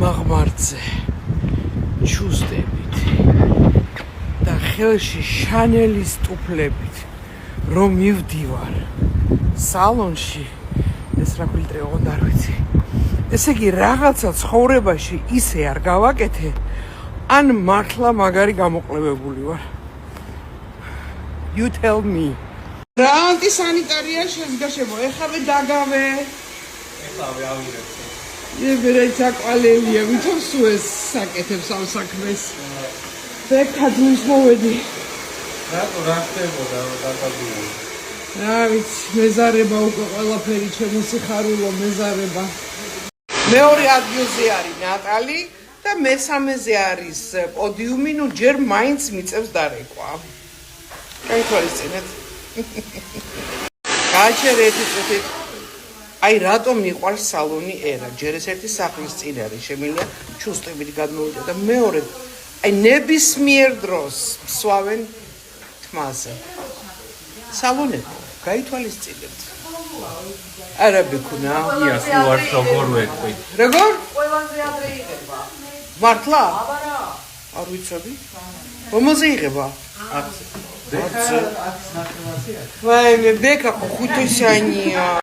მაღმართზე ჩუსტებით და ხელში შანელის ტუფლებით რომ მივდივარ სალონში ეს რა ფილტრია ოღონდ არ ვიცი ესე იგი რაღაცა ცხოვრებაში ისე არ გავაკეთე ან მართლა მაგარი გამოყლებებული ვარ You tell me რა ანტისანიტარია შეგაშებო ეხავე დაგავე ეხავე ავირებ ებერეცა კვალევია ვითომ სუეს საკეთებს ამ საქმეს ბეკადმის მოვედი რა ხდებოდა დაგავია რა ვიცი მეზარება უკვე ყველაფერი ჩემო სიხარულო მეზარება მეორე ადგილზე არის ნატალი და მესამეზე არის პოდიუმი ნუ ჯერ მაინც მიწევს დარეკვა გაითვალისწინეთ გააჩერეთ წუთით აი რატომ მიყვარს სალონი ერა ჯერ ეს ერთი სახლის წინ არის შემიძლია ჩუსტებით გადმოვიდა და მეორე აი ნებისმიერ დროს სვავენ თმაზე სალონები გაითვალისწინეთ არა ბიქუნა იას ვარ როგორ ვეკვი როგორ ყველაზე ადრე იღება მართლა აბარა არ ვიცოდი რომელზე იღება 10 ვაიმე ბეკა ხუთოსიანია